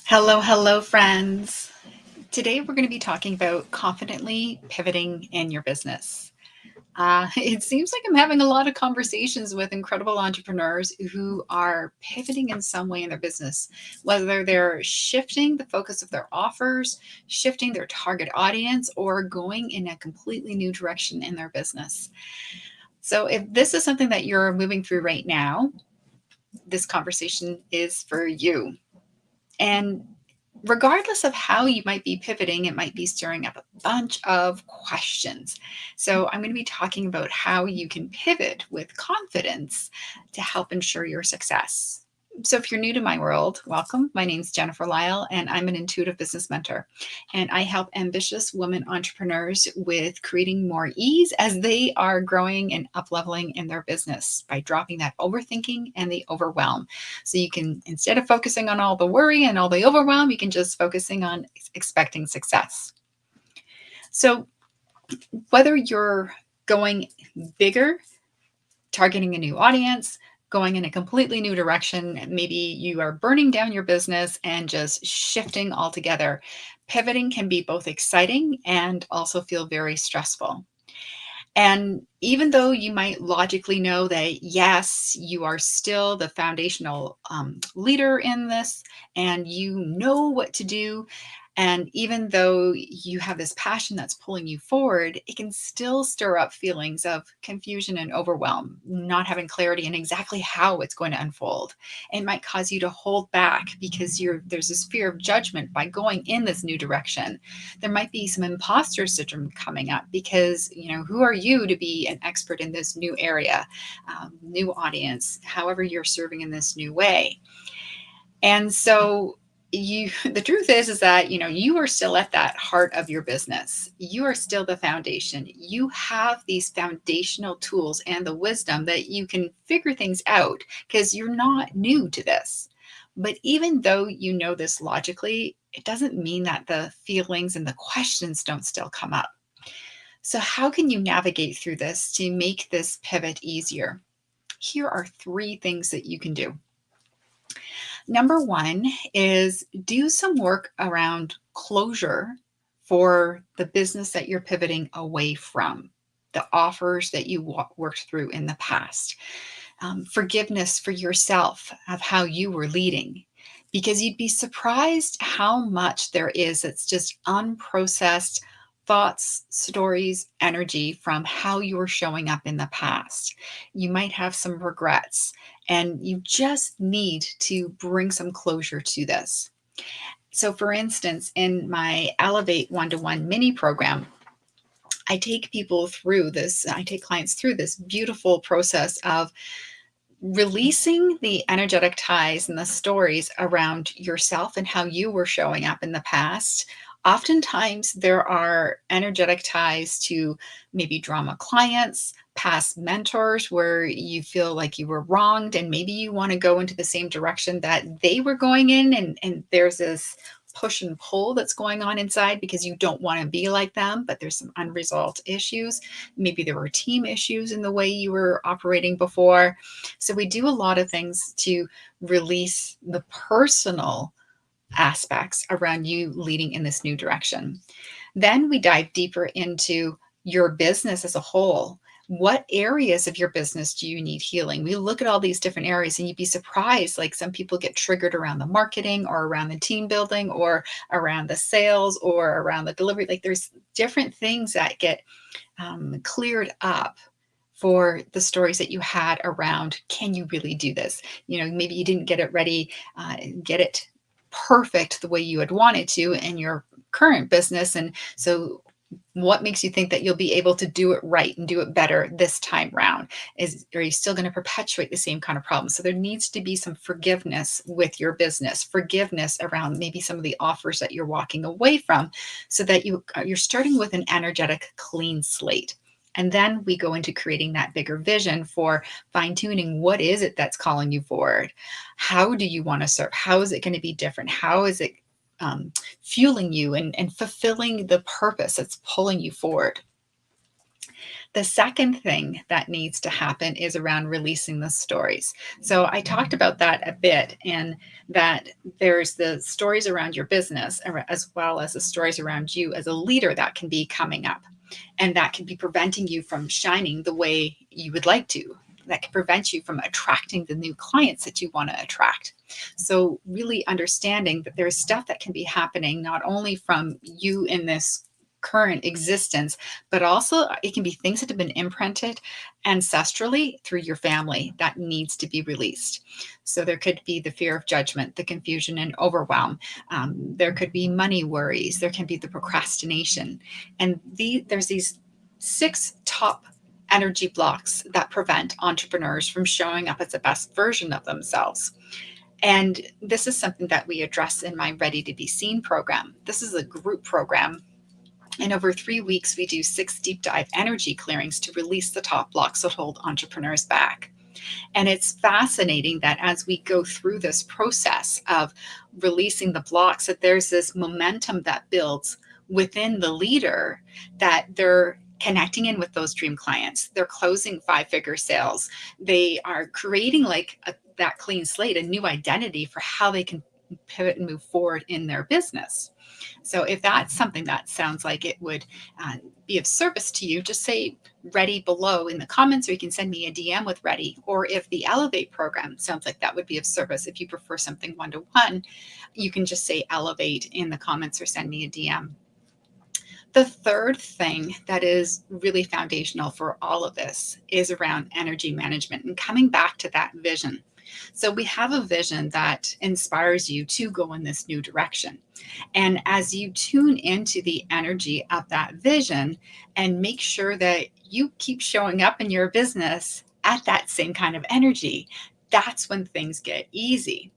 Hello, hello, friends. Today we're going to be talking about confidently pivoting in your business. It seems like I'm having a lot of conversations with incredible entrepreneurs who are pivoting in some way in their business, whether they're shifting the focus of their offers, shifting their target audience, or going in a completely new direction in their business. So, if this is something that you're moving through right now, this conversation is for you. And regardless of how you might be pivoting, it might be stirring up a bunch of questions. So, I'm going to be talking about how you can pivot with confidence to help ensure your success. So, if you're new to my world, welcome. My name is Jennifer Lyle, and I'm an intuitive business mentor. And I help ambitious women entrepreneurs with creating more ease as they are growing and up leveling in their business by dropping that overthinking and the overwhelm. So you can, instead of focusing on all the worry and all the overwhelm, you can just focusing on expecting success. So whether you're going bigger, targeting a new audience, going in a completely new direction, maybe you are burning down your business and just shifting altogether, pivoting can be both exciting and also feel very stressful. And even though you might logically know that, yes, you are still the foundational leader in this and you know what to do, and even though you have this passion that's pulling you forward, it can still stir up feelings of confusion and overwhelm, not having clarity in exactly how it's going to unfold. It might cause you to hold back because there's this fear of judgment by going in this new direction. There might be some imposter syndrome coming up because, who are you to be an expert in this new area, new audience, however you're serving in this new way. And so the truth is that, you are still at that heart of your business. You are still the foundation. You have these foundational tools and the wisdom that you can figure things out because you're not new to this. But even though you know this logically, it doesn't mean that the feelings and the questions don't still come up. So, how can you navigate through this to make this pivot easier? Here are three things that you can do. Number one is do some work around closure for the business that you're pivoting away from, the offers that you worked through in the past, forgiveness for yourself of how you were leading. Because you'd be surprised how much there is that's just unprocessed thoughts, stories, energy from how you were showing up in the past. You might have some regrets, and you just need to bring some closure to this. So, for instance, in my Elevate One to One mini program, I take clients through this beautiful process of releasing the energetic ties and the stories around yourself and how you were showing up in the past. Oftentimes, there are energetic ties to maybe drama clients, past mentors where you feel like you were wronged, and maybe you want to go into the same direction that they were going in. And there's this push and pull that's going on inside because you don't want to be like them, but there's some unresolved issues. Maybe there were team issues in the way you were operating before. So we do a lot of things to release the personal aspects around you leading in this new direction. Then we dive deeper into your business as a whole. What areas of your business do you need healing? We look at all these different areas, and you'd be surprised. Like, some people get triggered around the marketing or around the team building or around the sales or around the delivery. Like, there's different things that get cleared up for the stories that you had around, can you really do this? Maybe you didn't get it ready, get it perfect the way you had wanted to in your current business. And so what makes you think that you'll be able to do it right and do it better this time round? Are you still going to perpetuate the same kind of problem? So there needs to be some forgiveness with your business, forgiveness around maybe some of the offers that you're walking away from, so that you're starting with an energetic clean slate. And then we go into creating that bigger vision for fine tuning. What is it that's calling you forward? How do you want to serve? How is it going to be different? How is it fueling you and fulfilling the purpose that's pulling you forward? The second thing that needs to happen is around releasing the stories. So I talked about that a bit, and that there's the stories around your business as well as the stories around you as a leader that can be coming up, and that can be preventing you from shining the way you would like to. That can prevent you from attracting the new clients that you want to attract. So, really understanding that there's stuff that can be happening not only from you in this current existence, but also it can be things that have been imprinted ancestrally through your family that needs to be released. So, there could be the fear of judgment, the confusion and overwhelm. There could be money worries. There can be the procrastination. And there's these six top energy blocks that prevent entrepreneurs from showing up as the best version of themselves. And this is something that we address in my Ready to Be Seen program. This is a group program. And over 3 weeks, we do 6 deep dive energy clearings to release the top blocks that hold entrepreneurs back. And it's fascinating that as we go through this process of releasing the blocks, that there's this momentum that builds within the leader, that they're connecting in with those dream clients. They're closing 5-figure sales. They are creating that clean slate, a new identity for how they can pivot and move forward in their business. So if that's something that sounds like it would be of service to you, just say Ready below in the comments, or you can send me a DM with Ready. Or if the Elevate program sounds like that would be of service, if you prefer something one-to-one, you can just say Elevate in the comments or send me a DM. The third thing that is really foundational for all of this is around energy management and coming back to that vision. So we have a vision that inspires you to go in this new direction. And as you tune into the energy of that vision and make sure that you keep showing up in your business at that same kind of energy, that's when things get easy.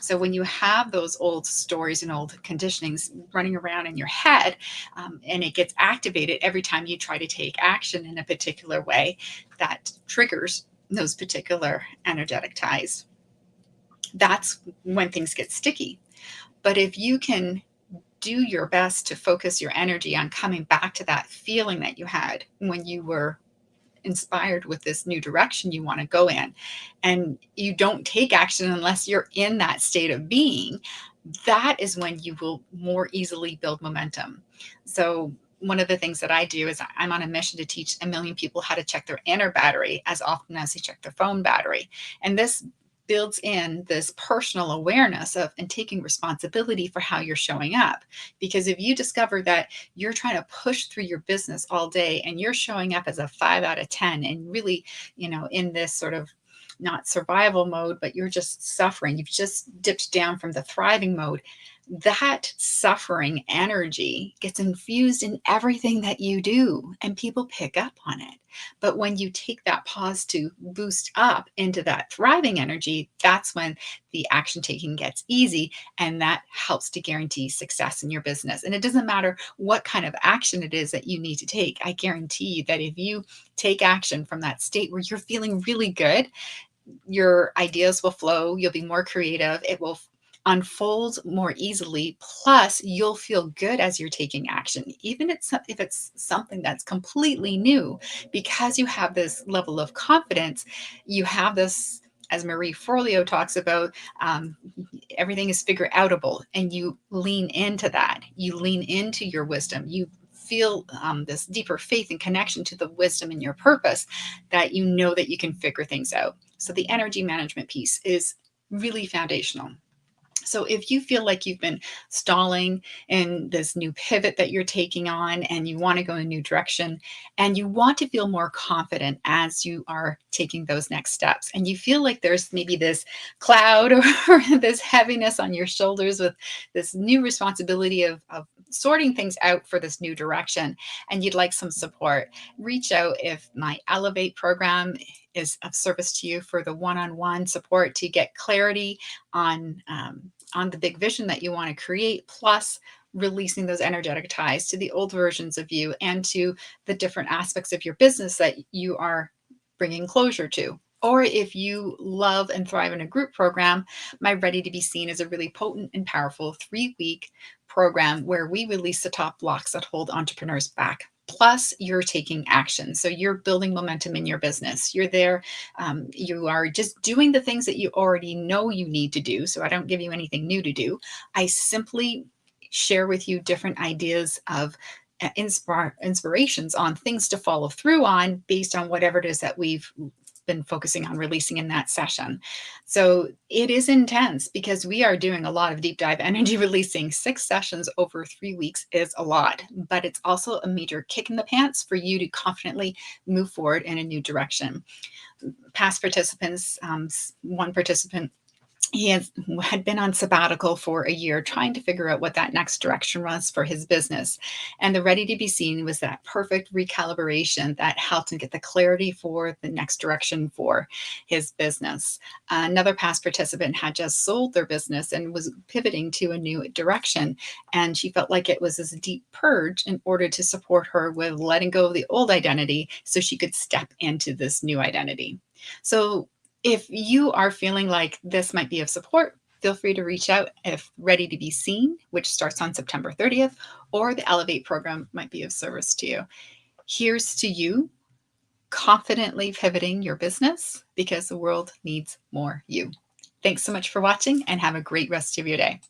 So when you have those old stories and old conditionings running around in your head, and it gets activated every time you try to take action in a particular way, that triggers those particular energetic ties. That's when things get sticky. But if you can do your best to focus your energy on coming back to that feeling that you had when you were inspired with this new direction you want to go in, and you don't take action unless you're in that state of being, that is when you will more easily build momentum. So one of the things that I do is I'm on a mission to teach 1 million people how to check their inner battery as often as they check their phone battery. And this builds in this personal awareness of and taking responsibility for how you're showing up. Because if you discover that you're trying to push through your business all day and you're showing up as a 5 out of 10 and really, in this sort of not survival mode, but you're just suffering, you've just dipped down from the thriving mode, that suffering energy gets infused in everything that you do and people pick up on it. But when you take that pause to boost up into that thriving energy, that's when the action taking gets easy, and that helps to guarantee success in your business. And it doesn't matter what kind of action it is that you need to take. I guarantee you that if you take action from that state where you're feeling really good, your ideas will flow, you'll be more creative, it will unfold more easily, plus you'll feel good as you're taking action, even if it's something that's completely new, because you have this level of confidence. You have this, as Marie Forleo talks about, everything is figure outable, and you lean into that. You lean into your wisdom. You feel this deeper faith and connection to the wisdom and your purpose, that you know that you can figure things out. So the energy management piece is really foundational. So if you feel like you've been stalling in this new pivot that you're taking on, and you want to go in a new direction, and you want to feel more confident as you are taking those next steps, and you feel like there's maybe this cloud or this heaviness on your shoulders with this new responsibility of sorting things out for this new direction, and you'd like some support, reach out. If my Elevate program is of service to you for the one-on-one support to get clarity on the big vision that you want to create, plus releasing those energetic ties to the old versions of you and to the different aspects of your business that you are bringing closure to. Or if you love and thrive in a group program, my Ready to Be Seen is a really potent and powerful 3-week program where we release the top blocks that hold entrepreneurs back. Plus, you're taking action. So you're building momentum in your business. You're there. You are just doing the things that you already know you need to do. So I don't give you anything new to do. I simply share with you different ideas of inspirations on things to follow through on based on whatever it is that we've been focusing on releasing in that session. So it is intense because we are doing a lot of deep dive energy releasing. 6 sessions over 3 weeks is a lot, but it's also a major kick in the pants for you to confidently move forward in a new direction. Past participants, one participant, had been on sabbatical for a year trying to figure out what that next direction was for his business. And the Ready to Be Seen was that perfect recalibration that helped him get the clarity for the next direction for his business. Another past participant had just sold their business and was pivoting to a new direction. And she felt like it was this deep purge in order to support her with letting go of the old identity so she could step into this new identity. So if you are feeling like this might be of support, feel free to reach out if Ready to Be Seen, which starts on September 30th, or the Elevate program might be of service to you. Here's to you confidently pivoting your business because the world needs more you. Thanks so much for watching and have a great rest of your day.